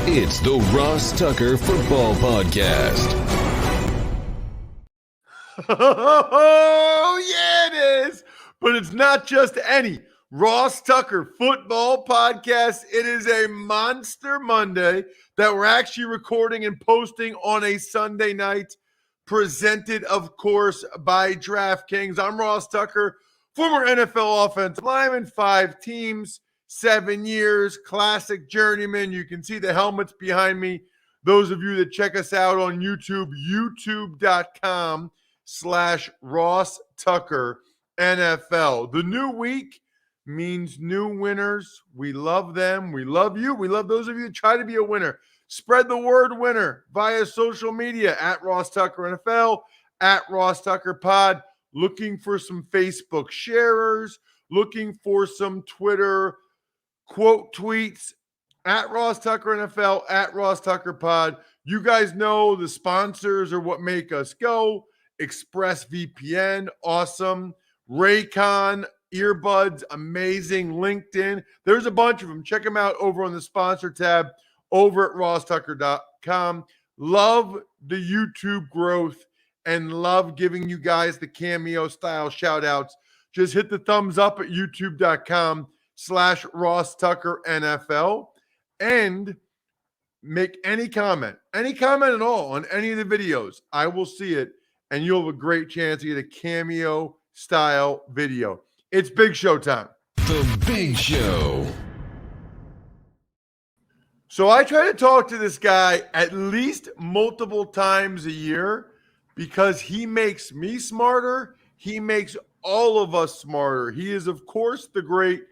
It's the Ross Tucker Football Podcast. Oh, yeah, it is. But it's not just any Ross Tucker Football Podcast. It is a Monster Monday that we're actually recording and posting on a Sunday night, presented, of course, by DraftKings. I'm Ross Tucker, former NFL offensive lineman, 5 teams, 7 years, classic journeyman. You can see the helmets behind me. Those of you that check us out on YouTube, youtube.com/Ross Tucker NFL. The new week means new winners. We love them. We love you. We love those of you that try to be a winner. Spread the word winner via social media at Ross Tucker NFL, at Ross Tucker Pod. Looking for some Facebook sharers, looking for some Twitter quote tweets at Ross Tucker NFL, at Ross Tucker Pod. You guys know the sponsors are what make us go. ExpressVPN, awesome. Raycon earbuds, amazing. LinkedIn, there's a bunch of them. Check them out over on the sponsor tab over at rosstucker.com. Love the YouTube growth and love giving you guys the cameo style shout outs. Just hit the thumbs up at youtube.com/Ross Tucker NFL and make any comment at all on any of the videos. I will see it and you'll have a great chance to get a cameo style video. It's Big Show time. The Big Show. So I try to talk to this guy at least multiple times a year because he makes me smarter. He makes all of us smarter. He is, of course, the great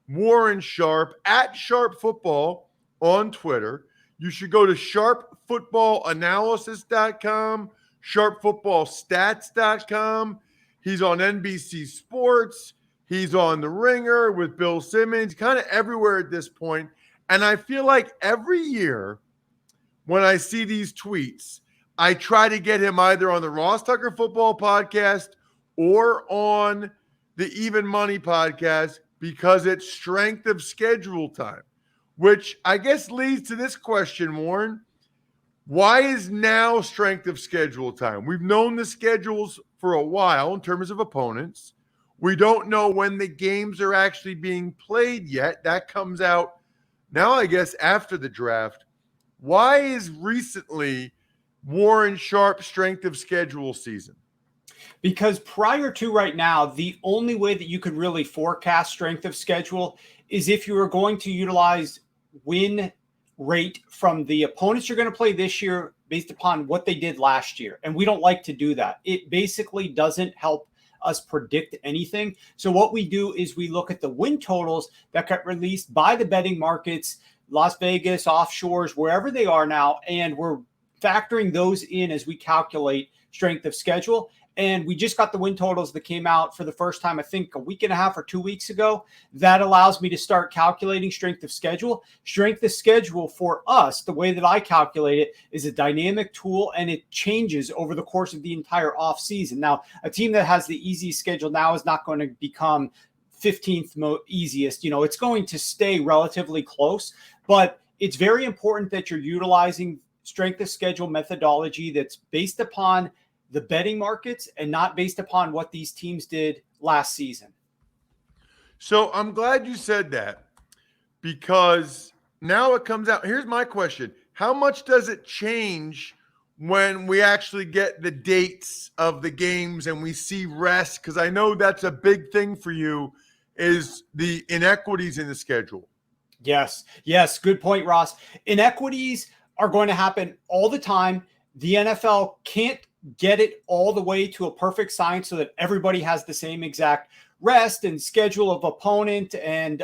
Warren Sharp at SharpFootball on Twitter. You should go to sharpfootballanalysis.com, sharpfootballstats.com. He's on NBC Sports. He's on The Ringer with Bill Simmons, kind of everywhere at this point. And I feel like every year when I see these tweets, I try to get him either on the Ross Tucker Football Podcast or on the Even Money Podcast because it's strength of schedule time, which I guess leads to this question, Warren. Why is now strength of schedule time? We've known the schedules for a while in terms of opponents. We don't know when the games are actually being played yet. That comes out now, I guess, after the draft. Why is recently Warren Sharp strength of schedule season? Because prior to right now, the only way that you could really forecast strength of schedule is if you were going to utilize win rate from the opponents you're going to play this year based upon what they did last year. And we don't like to do that. It basically doesn't help us predict anything. So what we do is we look at the win totals that got released by the betting markets, Las Vegas, offshores, wherever they are now, and we're factoring those in as we calculate strength of schedule. And we just got the win totals that came out for the first time, I think a week and a half or 2 weeks ago. That allows me to start calculating strength of schedule. Strength of schedule for us, the way that I calculate it, is a dynamic tool, and it changes over the course of the entire offseason. Now, a team that has the easiest schedule now is not going to become 15th easiest. You know, it's going to stay relatively close, but it's very important that you're utilizing strength of schedule methodology that's based upon the betting markets and not based upon what these teams did last season. So I'm glad you said that because now it comes out. Here's my question. How much does it change when we actually get the dates of the games and we see rest? Because I know that's a big thing for you, is the inequities in the schedule. Yes. Good point, Ross. Inequities are going to happen all the time. The NFL can't get it all the way to a perfect science so that everybody has the same exact rest and schedule of opponent and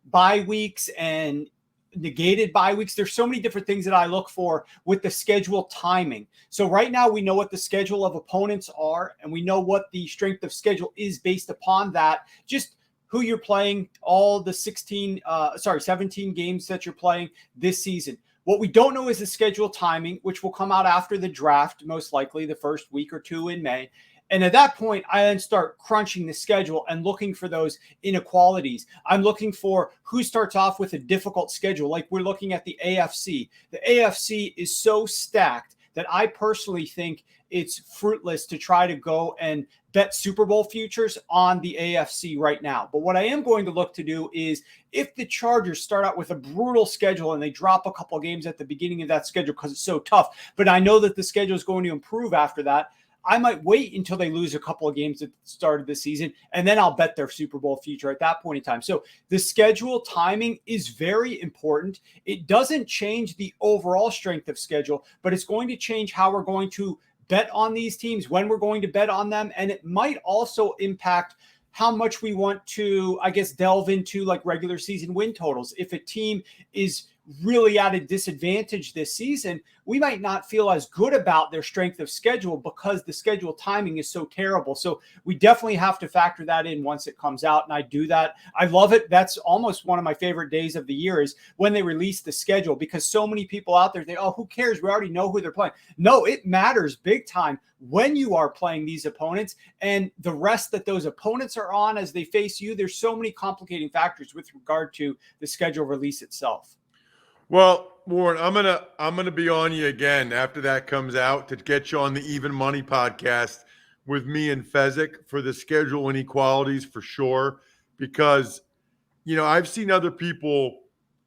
bye weeks and negated bye weeks. There's so many different things that I look for with the schedule timing. So right now we know what the schedule of opponents are, and we know what the strength of schedule is based upon that. Just who you're playing, all the 17 games that you're playing this season. What we don't know is the schedule timing, which will come out after the draft, most likely the first week or two in May. And at that point, I then start crunching the schedule and looking for those inequalities. I'm looking for who starts off with a difficult schedule. Like we're looking at the AFC. The AFC is so stacked that I personally think it's fruitless to try to go and bet Super Bowl futures on the AFC right now. But what I am going to look to do is if the Chargers start out with a brutal schedule and they drop a couple of games at the beginning of that schedule because it's so tough, but I know that the schedule is going to improve after that, I might wait until they lose a couple of games at the start of the season, and then I'll bet their Super Bowl future at that point in time. So the schedule timing is very important. It doesn't change the overall strength of schedule, but it's going to change how we're going to bet on these teams, when we're going to bet on them, and it might also impact how much we want to, I guess, delve into like regular season win totals. If a team is really at a disadvantage this season, we might not feel as good about their strength of schedule because the schedule timing is so terrible. So we definitely have to factor that in once it comes out. And I do that. I love it. That's almost one of my favorite days of the year is when they release the schedule, because so many people out there think, oh, who cares? We already know who they're playing. No, it matters big time when you are playing these opponents and the rest that those opponents are on as they face you. There's so many complicating factors with regard to the schedule release itself. Well, Warren, I'm gonna be on you again after that comes out to get you on the Even Money podcast with me and Fezzik for the schedule inequalities for sure. Because, I've seen other people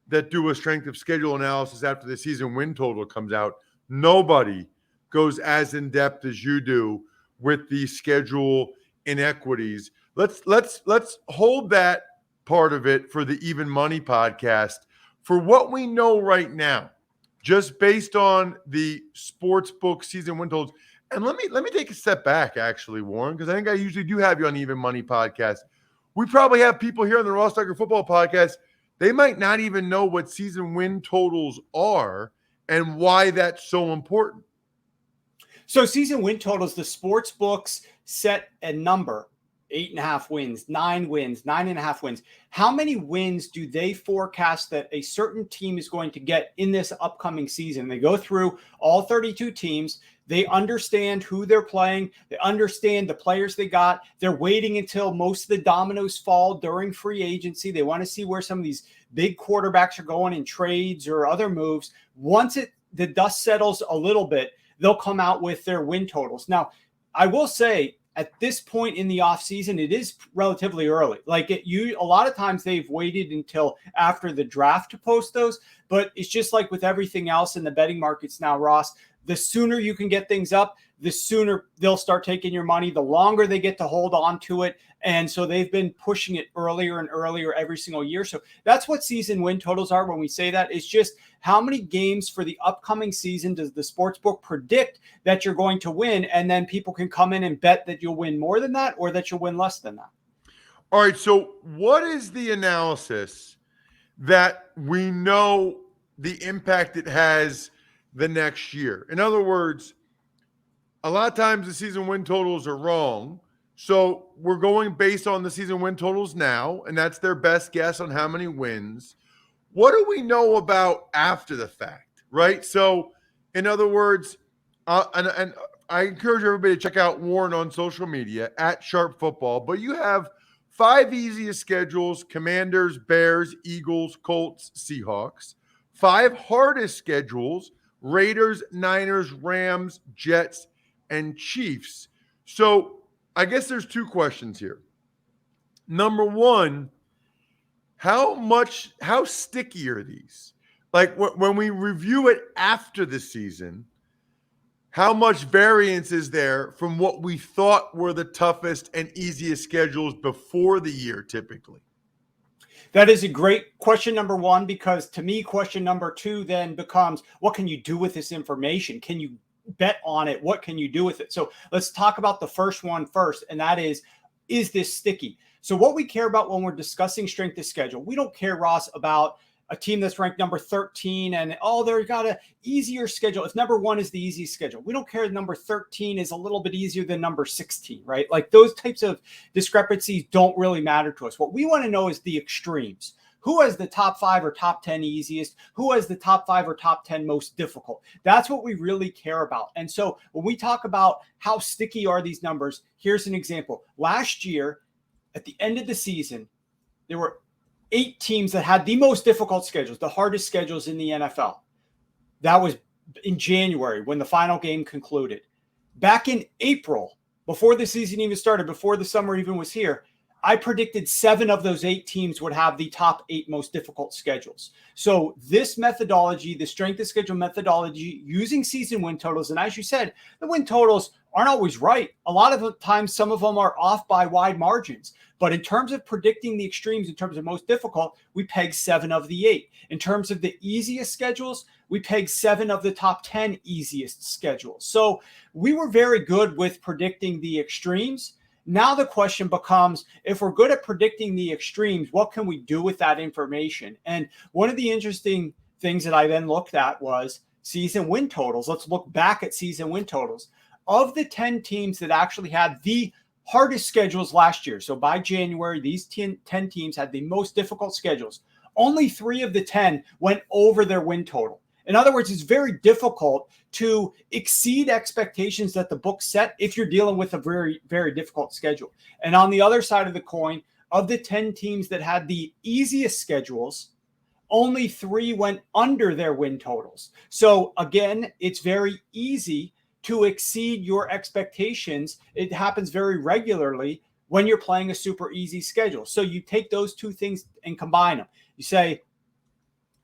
that do a strength of schedule analysis after the season win total comes out. Nobody goes as in depth as you do with the schedule inequities. Let's hold that part of it for the Even Money podcast. For what we know right now, just based on the sportsbook season win totals, and let me take a step back, actually, Warren, because I think I usually do have you on the Even Money podcast. We probably have people here on the Ross Tucker Football podcast. They might not even know what season win totals are and why that's so important. So season win totals, the sports books set a number. 8.5 wins, 9 wins, 9.5 wins. How many wins do they forecast that a certain team is going to get in this upcoming season? They go through all 32 teams. They understand who they're playing. They understand the players they got. They're waiting until most of the dominoes fall during free agency. They want to see where some of these big quarterbacks are going in trades or other moves. Once the dust settles a little bit, they'll come out with their win totals. Now, I will say, at this point in the offseason, it is relatively early. A lot of times they've waited until after the draft to post those, but it's just like with everything else in the betting markets now, Ross. The sooner you can get things up, the sooner they'll start taking your money, the longer they get to hold on to it. And so they've been pushing it earlier and earlier every single year. So that's what season win totals are. When we say that, it's just how many games for the upcoming season does the sportsbook predict that you're going to win? And then people can come in and bet that you'll win more than that or that you'll win less than that. All right. So what is the analysis that we know the impact it has the next year? In other words, a lot of times the season win totals are wrong. So we're going based on the season win totals now, and that's their best guess on how many wins. What do we know about after the fact, right? So in other words, and I encourage everybody to check out Warren on social media at SharpFootball, but you have 5 easiest schedules: Commanders, Bears, Eagles, Colts, Seahawks. 5 hardest schedules: Raiders, Niners, Rams, Jets, and Chiefs. So I guess there's 2 questions here. Number one, how sticky are these? Like when we review it after the season, how much variance is there from what we thought were the toughest and easiest schedules before the year typically? That is a great question, number one, because to me, question number 2 then becomes, what can you do with this information? Can you bet on it? What can you do with it? So let's talk about the first one first, and that is this sticky? So what we care about when we're discussing strength of schedule, we don't care, Ross, about a team that's ranked number 13 and, they've got an easier schedule. If number 1 is the easiest schedule, we don't care if number 13 is a little bit easier than number 16, right? Like those types of discrepancies don't really matter to us. What we want to know is the extremes. who has the top 5 or top 10 easiest, who has the top 5 or top 10 most difficult. That's what we really care about. And so when we talk about how sticky are these numbers, here's an example. Last year, at the end of the season, there were 8 teams that had the most difficult schedules, the hardest schedules in the NFL. That was in January when the final game concluded. Back in April, before the season even started, before the summer even was here, I predicted 7 of those 8 teams would have the top 8 most difficult schedules. So this methodology, the strength of schedule methodology, using season win totals, and as you said, the win totals aren't always right. A lot of the times, some of them are off by wide margins. But in terms of predicting the extremes, in terms of most difficult, we peg 7 of the 8. In terms of the easiest schedules, we peg 7 of the top 10 easiest schedules. So we were very good with predicting the extremes. Now the question becomes, if we're good at predicting the extremes, what can we do with that information? And one of the interesting things that I then looked at was season win totals. Let's look back at season win totals. Of the 10 teams that actually had the hardest schedules last year, so by January, these 10 teams had the most difficult schedules. Only 3 of the 10 went over their win total. In other words, it's very difficult to exceed expectations that the book set if you're dealing with a very, very difficult schedule. And on the other side of the coin, of the 10 teams that had the easiest schedules, only 3 went under their win totals. So again, it's very easy to exceed your expectations. It happens very regularly when you're playing a super easy schedule. So you take those two things and combine them. You say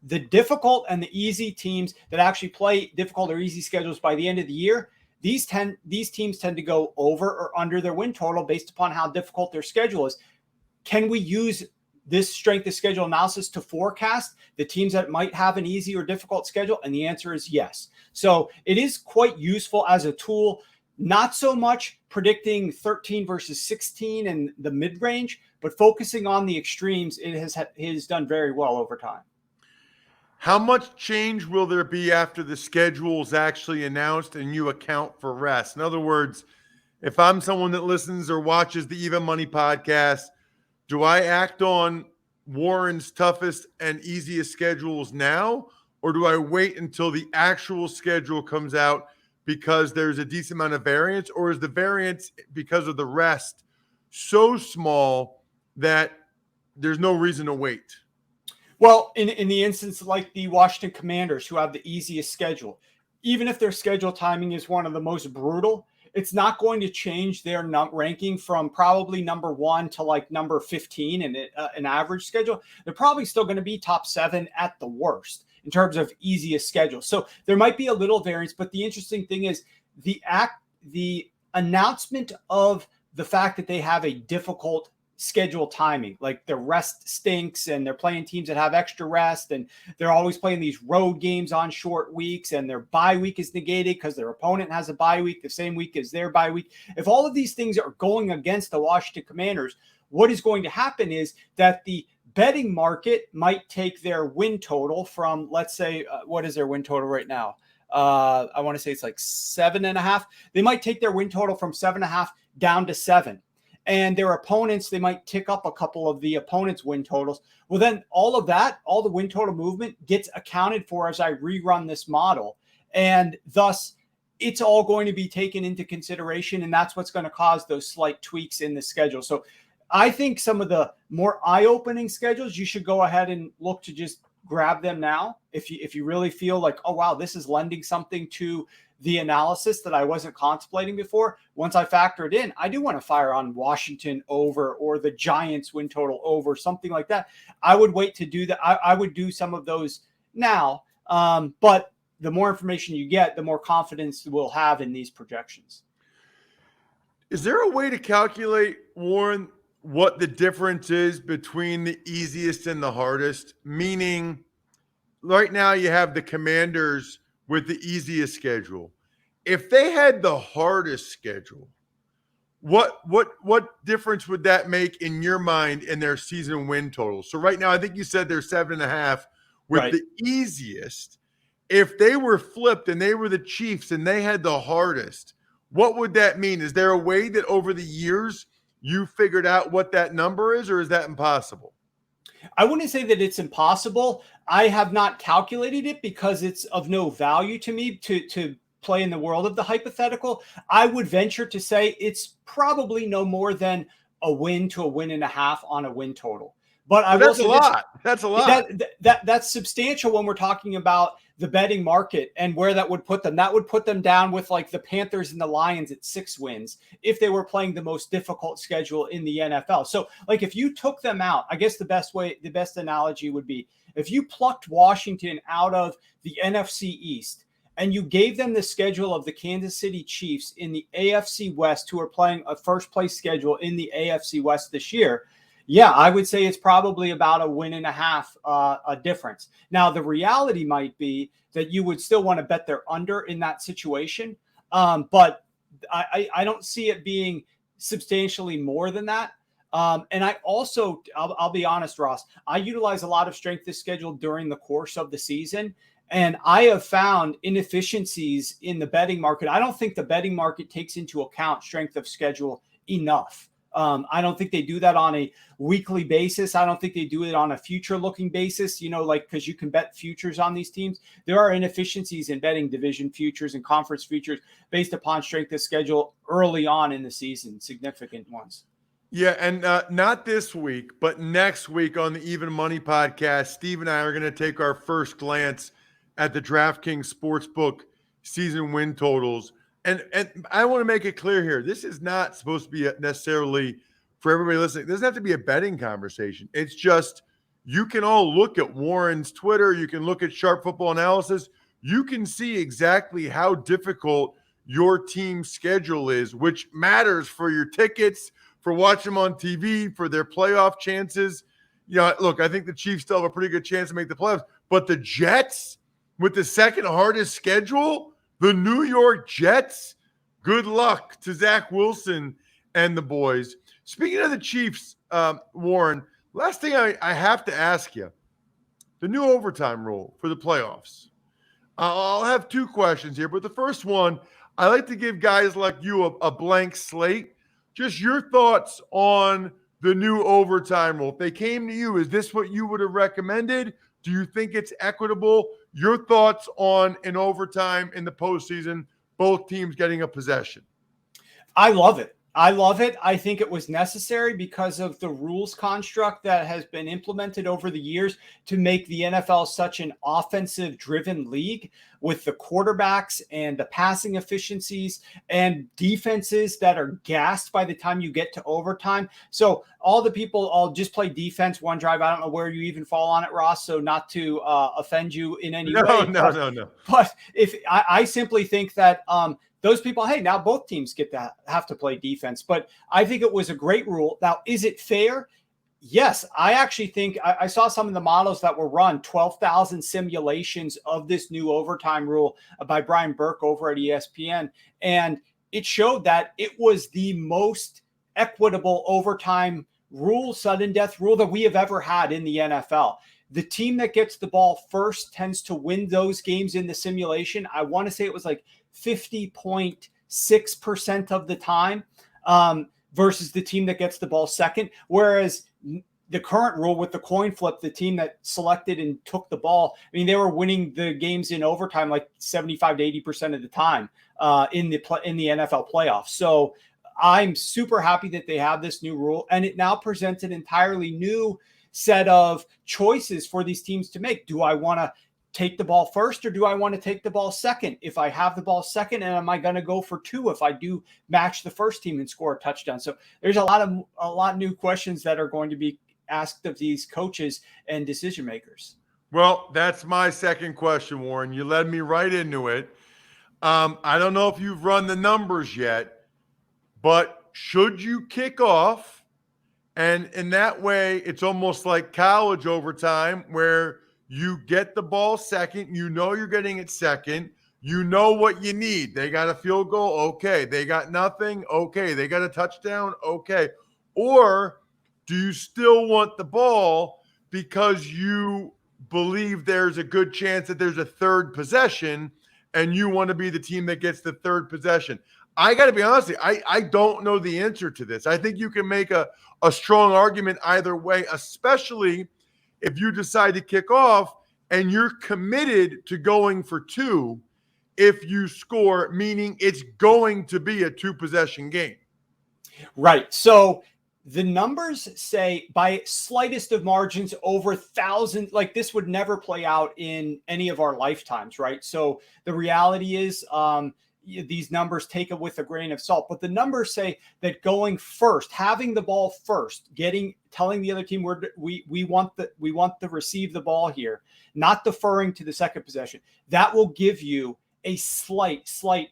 the difficult and the easy teams that actually play difficult or easy schedules by the end of the year, these teams tend to go over or under their win total based upon how difficult their schedule is. Can we use this strength of schedule analysis to forecast the teams that might have an easy or difficult schedule? And the answer is yes. So it is quite useful as a tool, not so much predicting 13 versus 16 in the mid-range, but focusing on the extremes. It has done very well over time. How much change will there be after the schedule is actually announced and you account for rest? In other words, if I'm someone that listens or watches the Even Money podcast, do I act on Warren's toughest and easiest schedules now, or do I wait until the actual schedule comes out because there's a decent amount of variance, or is the variance because of the rest so small that there's no reason to wait? Well, in the instance like the Washington Commanders, who have the easiest schedule, even if their schedule timing is one of the most brutal, it's not going to change their ranking from probably number 1 to like number 15 in an average schedule. They're probably still going to be top 7 at the worst in terms of easiest schedule. So there might be a little variance, but the interesting thing is the announcement of the fact that they have a difficult schedule timing, like the rest stinks and they're playing teams that have extra rest and they're always playing these road games on short weeks and their bye week is negated because their opponent has a bye week the same week as their bye week. If all of these things are going against the Washington Commanders, what is going to happen is that the betting market might take their win total from, let's say, what is their win total right now? I want to say it's like 7.5. They might take their win total from 7.5 down to 7. And their opponents, they might tick up a couple of the opponents' win totals. Well, then all of that, all the win total movement gets accounted for as I rerun this model. And thus, it's all going to be taken into consideration. And that's what's going to cause those slight tweaks in the schedule. So I think some of the more eye-opening schedules, you should go ahead and look to just grab them now. If you really feel like, oh, wow, this is lending something to the analysis that I wasn't contemplating before. Once I factor it in, I do want to fire on Washington over or the Giants win total over, something like that. I would wait to do that. I would do some of those now. But the more information you get, the more confidence we'll have in these projections. Is there a way to calculate, Warren, what the difference is between the easiest and the hardest? Meaning, right now you have the Commanders with the easiest schedule. If they had the hardest schedule, what difference would that make in your mind in their season win total? So right now, I think you said they're 7.5 with Right. the easiest. If they were flipped and they were the Chiefs and they had the hardest, what would that mean? Is there a way that over the years you figured out what that number is, or is that impossible? I wouldn't say that it's impossible. I have not calculated it because it's of no value to me to play in the world of the hypothetical. I would venture to say it's probably no more than a win to a win and a half on a win total. But I will say that's a lot. That's substantial when we're talking about the betting market and where that would put them. That would put them down with like the Panthers and the Lions at 6 wins if they were playing the most difficult schedule in the NFL. So like if you took them out, I guess the best analogy would be if you plucked Washington out of the NFC East and you gave them the schedule of the Kansas City Chiefs in the AFC West, who are playing a first place schedule in the AFC West this year, yeah, I would say it's probably about a win and a half a difference. Now, the reality might be that you would still want to bet their under in that situation. But I don't see it being substantially more than that. And I also, I'll be honest, Ross, I utilize a lot of strength of schedule during the course of the season. And I have found inefficiencies in the betting market. I don't think the betting market takes into account strength of schedule enough. I don't think they do that on a weekly basis. I don't think they do it on a future looking basis, because you can bet futures on these teams. There are inefficiencies in betting division futures and conference futures based upon strength of schedule early on in the season, significant ones. Yeah, and not this week, but next week on the Even Money podcast, Steve and I are going to take our first glance at the DraftKings Sportsbook season win totals. And I want to make it clear here, this is not supposed to be necessarily for everybody listening. It doesn't have to be a betting conversation. It's just you can all look at Warren's Twitter. You can look at SharpFootball analysis. You can see exactly how difficult your team's schedule is, which matters for your tickets, for watching them on TV, for their playoff chances. Look, I think the Chiefs still have a pretty good chance to make the playoffs, but the Jets with the second hardest schedule, the New York Jets, good luck to Zach Wilson and the boys. Speaking of the Chiefs, Warren, last thing I have to ask you, the new overtime rule for the playoffs. I'll have 2 questions here, but the first one, I like to give guys like you a blank slate. Just your thoughts on the new overtime rule. If they came to you, is this what you would have recommended? Do you think it's equitable? Your thoughts on an overtime in the postseason, both teams getting a possession? I love it. I think it was necessary because of the rules construct that has been implemented over the years to make the NFL such an offensive-driven league with the quarterbacks and the passing efficiencies and defenses that are gassed by the time you get to overtime. So all the people, I'll just play defense one drive. I don't know where you even fall on it, Ross, so not to offend you in any way. No. But if I simply think that those people, hey, now both teams have to play defense. But I think it was a great rule. Now, is it fair? Yes. I actually think I saw some of the models that were run, 12,000 simulations of this new overtime rule by Brian Burke over at ESPN. And it showed that it was the most equitable overtime rule, sudden death rule that we have ever had in the NFL. The team that gets the ball first tends to win those games in the simulation. I want to say it was like 50.6% of the time versus the team that gets the ball second. Whereas the current rule with the coin flip, the team that selected and took the ball, I mean, they were winning the games in overtime like 75 to 80% of the time in the NFL playoffs. So I'm super happy that they have this new rule, and it now presents an entirely new set of choices for these teams to make. Do I want to take the ball first, or do I want to take the ball second? If I have the ball second, and am I going to go for 2 if I do match the first team and score a touchdown? So there's a lot of new questions that are going to be asked of these coaches and decision makers. Well, that's my second question, Warren. You led me right into it. I don't know if you've run the numbers yet, but should you kick off? And in that way, it's almost like college overtime where you get the ball second. You know you're getting it second. You know what you need. They got a field goal. Okay. They got nothing. Okay. They got a touchdown. Okay. Or do you still want the ball because you believe there's a good chance that there's a third possession and you want to be the team that gets the third possession? I got to be honest with you, I don't know the answer to this. I think you can make a strong argument either way, especially if you decide to kick off and you're committed to going for two if you score, meaning it's going to be a two-possession game. Right. So the numbers say by slightest of margins over thousands, like this would never play out in any of our lifetimes, right? So the reality is these numbers take it with a grain of salt, but the numbers say that going first, having the ball first, telling the other team we want to receive the ball here, not deferring to the second possession, that will give you a slight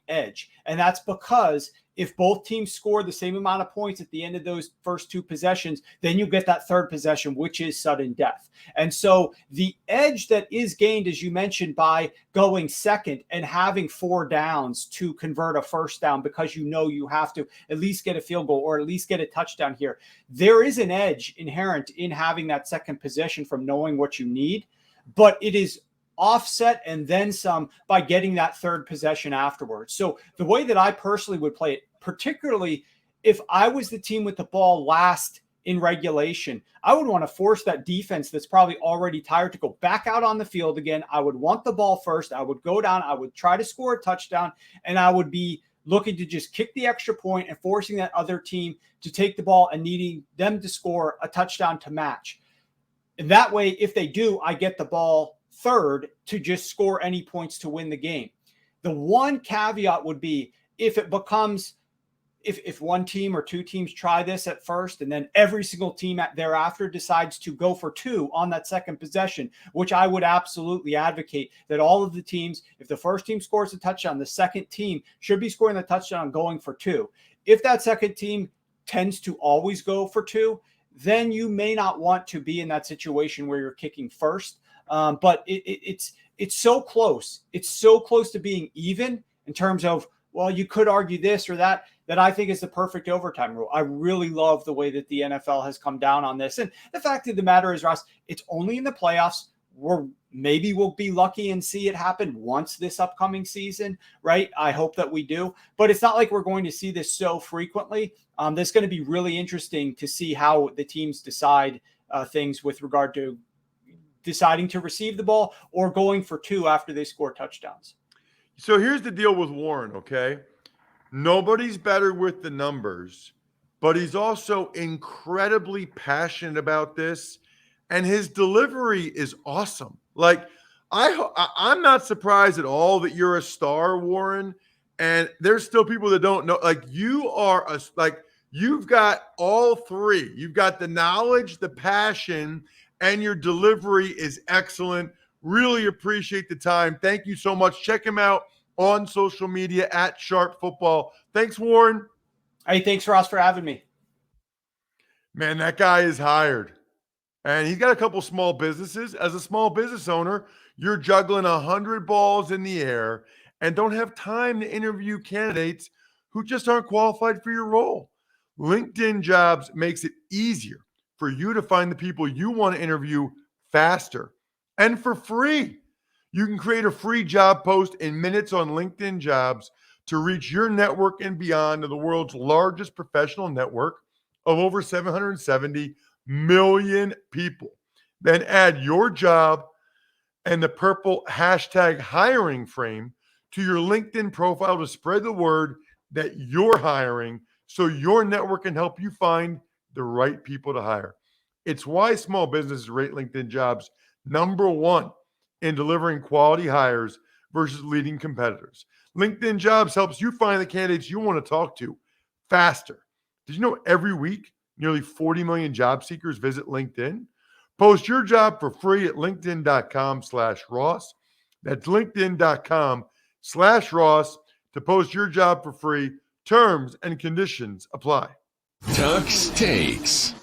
edge. And that's because if both teams score the same amount of points at the end of those first two possessions, then you get that third possession, which is sudden death. And so the edge that is gained, as you mentioned, by going second and having 4 downs to convert a first down, because you have to at least get a field goal or at least get a touchdown here. There is an edge inherent in having that second possession from knowing what you need, but it is offset and then some by getting that third possession afterwards. So the way that I personally would play it, particularly if I was the team with the ball last in regulation, I would want to force that defense that's probably already tired to go back out on the field again. I would want the ball first. I would go down. I would try to score a touchdown, and I would be looking to just kick the extra point and forcing that other team to take the ball and needing them to score a touchdown to match. And that way, if they do, I get the ball third to just score any points to win the game. The one caveat would be if it becomes, if one team or two teams try this at first and then every single team thereafter decides to go for two on that second possession, which I would absolutely advocate that all of the teams, if the first team scores a touchdown, the second team should be scoring the touchdown going for two. If that second team tends to always go for two, then you may not want to be in that situation where you're kicking first. But it's so close. It's so close to being even in terms of, well, you could argue this or that I think is the perfect overtime rule. I really love the way that the NFL has come down on this. And the fact of the matter is, Ross, it's only in the playoffs. Maybe we'll be lucky and see it happen once this upcoming season, right? I hope that we do. But it's not like we're going to see this so frequently. That's going to be really interesting to see how the teams decide things with regard to deciding to receive the ball or going for two after they score touchdowns. So here's the deal with Warren, okay? Nobody's better with the numbers, but he's also incredibly passionate about this, and his delivery is awesome. Like, I'm not surprised at all that you're a star, Warren, and there's still people that don't know. Like, you've got all three. You've got the knowledge, the passion, and your delivery is excellent. Really appreciate the time. Thank you so much. Check him out on social media at SharpFootball. Thanks, Warren. Hey, thanks, Ross, for having me. Man, that guy is hired. And he's got a couple small businesses. As a small business owner, you're juggling 100 balls in the air and don't have time to interview candidates who just aren't qualified for your role. LinkedIn Jobs makes it easier for you to find the people you want to interview faster and for free. You can create a free job post in minutes on LinkedIn Jobs to reach your network and beyond to the world's largest professional network of over 770 million people. Then add your job and the purple hashtag hiring frame to your LinkedIn profile to spread the word that you're hiring so your network can help you find the right people to hire. It's why small businesses rate LinkedIn Jobs number one in delivering quality hires versus leading competitors. LinkedIn Jobs helps you find the candidates you want to talk to faster. Did you know every week nearly 40 million job seekers visit LinkedIn? Post your job for free at linkedin.com/Ross. That's linkedin.com/Ross to post your job for free. Terms and conditions apply. Tuck's Takes.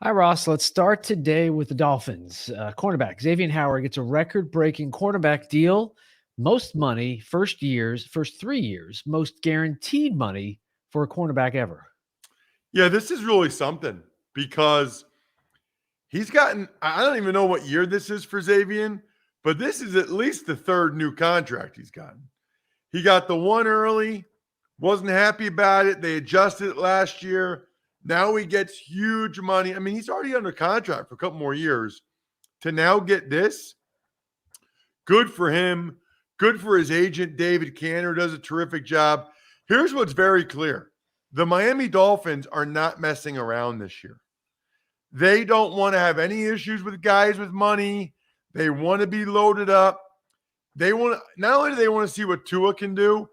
Hi, Ross. Let's start today with the Dolphins. Cornerback Xavier Howard gets a record-breaking cornerback deal. Most money, first 3 years, most guaranteed money for a cornerback ever. Yeah, this is really something because he's gotten, I don't even know what year this is for Xavier, but this is at least the third new contract he's gotten. He got the one early, wasn't happy about it. They adjusted it last year. Now he gets huge money. I mean, he's already under contract for a couple more years. To now get this, good for him. Good for his agent, David Cantor, does a terrific job. Here's what's very clear. The Miami Dolphins are not messing around this year. They don't want to have any issues with guys with money. They want to be loaded up. They want to, not only do they want to see what Tua can do,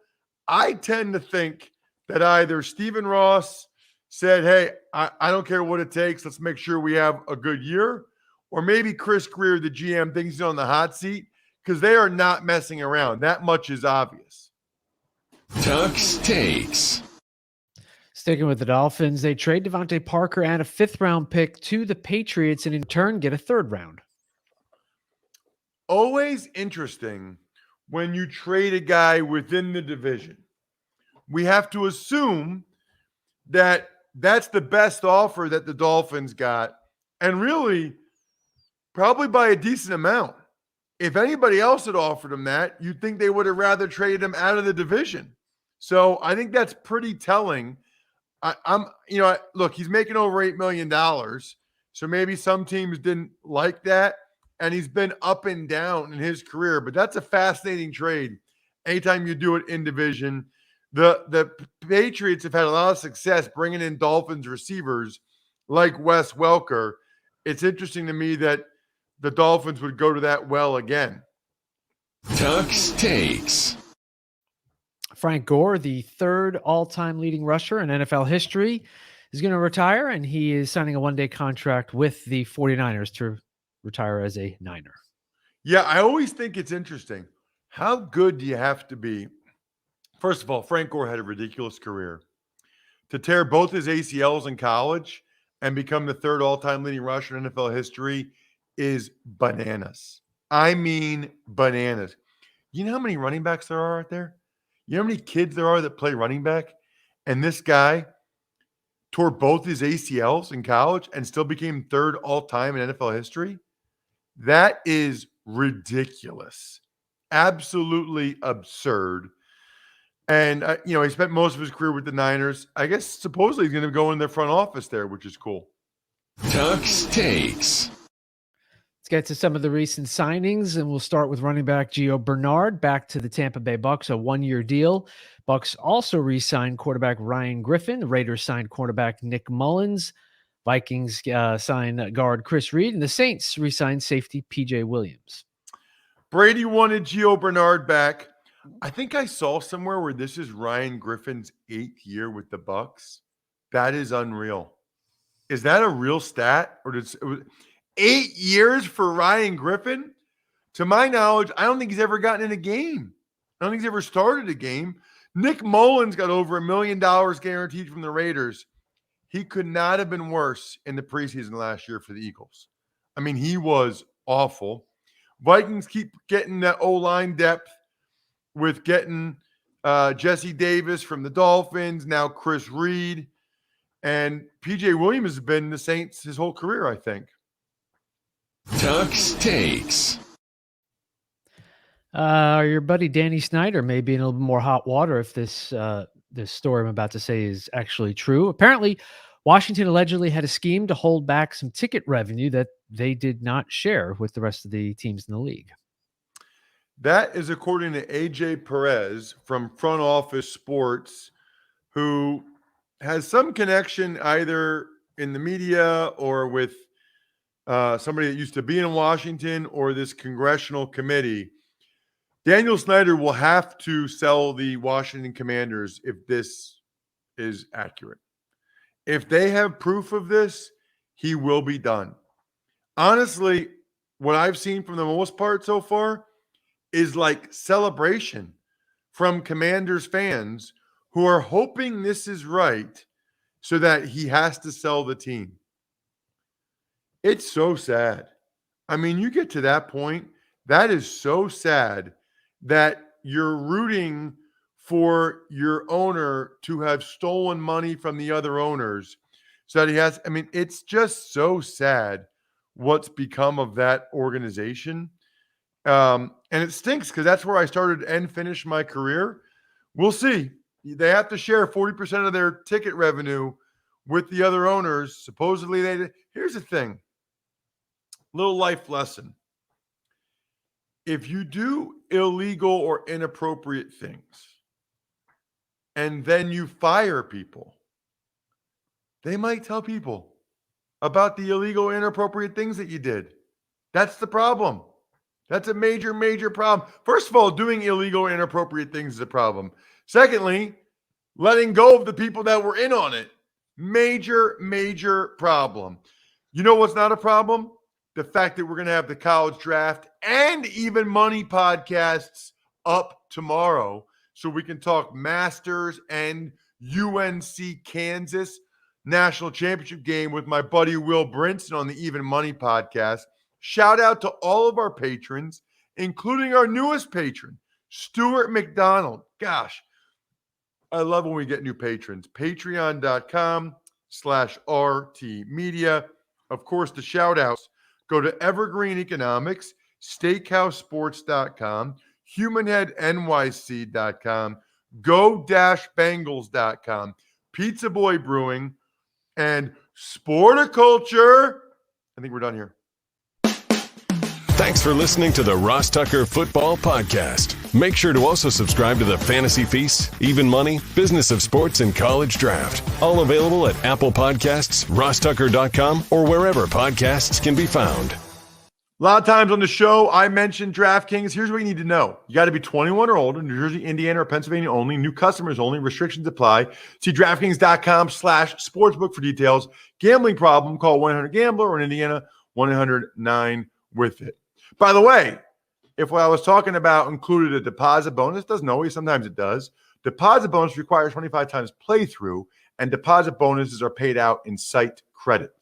I tend to think that either Stephen Ross said, hey, I don't care what it takes. Let's make sure we have a good year. Or maybe Chris Greer, the GM, thinks he's on the hot seat because they are not messing around. That much is obvious. Tuck's Takes. Sticking with the Dolphins, they trade Devontae Parker and a 5th-round pick to the Patriots and in turn get a 3rd round. Always interesting when you trade a guy within the division. We have to assume that that's the best offer that the Dolphins got, and really probably by a decent amount. If anybody else had offered him that, you'd think they would have rather traded him out of the division. So I think that's pretty telling. Look, he's making over $8 million. So maybe some teams didn't like that. And he's been up and down in his career, but that's a fascinating trade. Anytime you do it in division, the Patriots have had a lot of success bringing in Dolphins receivers like Wes Welker. It's interesting to me that the Dolphins would go to that well again. Tuck's Takes. Frank Gore, the 3rd all-time leading rusher in NFL history, is going to retire, and he is signing a 1-day contract with the 49ers to retire as a Niner. Yeah, I always think it's interesting. How good do you have to be? First of all, Frank Gore had a ridiculous career. To tear both his ACLs in college and become the 3rd all-time leading rusher in NFL history is bananas. I mean bananas. You know how many running backs there are out there? You know how many kids there are that play running back? And this guy tore both his ACLs in college and still became 3rd all-time in NFL history? That is ridiculous. Absolutely absurd. And, he spent most of his career with the Niners. I guess supposedly he's going to go in their front office there, which is cool. Tuck's Takes. Let's get to some of the recent signings, and we'll start with running back Gio Bernard back to the Tampa Bay Bucks, a 1-year deal. Bucks also re-signed quarterback Ryan Griffin. The Raiders signed cornerback Nick Mullins. Vikings signed guard Chris Reed, and the Saints re-signed safety P.J. Williams. Brady wanted Gio Bernard back. I think I saw somewhere where this is Ryan Griffin's 8th year with the Bucks. That is unreal. Is that a real stat? Or it was 8 years for Ryan Griffin? To my knowledge, I don't think he's ever gotten in a game. I don't think he's ever started a game. Nick Mullins got over $1 million guaranteed from the Raiders. He could not have been worse in the preseason last year for the Eagles. I mean, he was awful. Vikings keep getting that O-line depth with getting Jesse Davis from the Dolphins, now Chris Reed. And P.J. Williams has been the Saints his whole career, I think. Tuck's Takes. Your buddy Danny Snyder may be in a little bit more hot water if this story I'm about to say is actually true. Apparently, Washington allegedly had a scheme to hold back some ticket revenue that they did not share with the rest of the teams in the league. That is according to AJ Perez from Front Office Sports, who has some connection either in the media or with somebody that used to be in Washington or this congressional committee. Daniel Snyder will have to sell the Washington Commanders if this is accurate. If they have proof of this, he will be done. Honestly, what I've seen from the most part so far is like celebration from Commanders fans who are hoping this is right so that he has to sell the team. It's so sad. I mean, you get to that point, that is so sad that you're rooting for your owner to have stolen money from the other owners so that he has, I mean, it's just so sad what's become of that organization. And it stinks because that's where I started and finished my career. We'll see. They have to share 40% of their ticket revenue with the other owners. Supposedly they did. Here's the thing. Little life lesson. If you do illegal or inappropriate things and then you fire people, they might tell people about the illegal, inappropriate things that you did. That's the problem. That's a major, major problem. First of all, doing illegal, inappropriate things is a problem. Secondly, letting go of the people that were in on it. Major, major problem. You know what's not a problem? The fact that we're going to have the college draft and even money podcasts up tomorrow so we can talk Masters and UNC Kansas national championship game with my buddy Will Brinson on the Even Money podcast. Shout out to all of our patrons, including our newest patron, Stuart McDonald. Gosh, I love when we get new patrons. Patreon.com/RT Media. Of course, the shout outs go to Evergreen Economics, SteakhouseSports.com, HumanHeadNYC.com, Go-Bangles.com, Pizza Boy Brewing, and Sporticulture. I think we're done here. Thanks for listening to the Ross Tucker Football Podcast. Make sure to also subscribe to the Fantasy Feast, Even Money, Business of Sports, and College Draft. All available at Apple Podcasts, RossTucker.com, or wherever podcasts can be found. A lot of times on the show, I mentioned DraftKings. Here's what you need to know. You got to be 21 or older, New Jersey, Indiana, or Pennsylvania only. New customers only. Restrictions apply. See DraftKings.com/sportsbook for details. Gambling problem, call 1-800-GAMBLER, or in Indiana, 1-800-9-WITH-IT. By the way, if what I was talking about included a deposit bonus, doesn't always, sometimes it does. Deposit bonus requires 25 times playthrough, and deposit bonuses are paid out in site credit.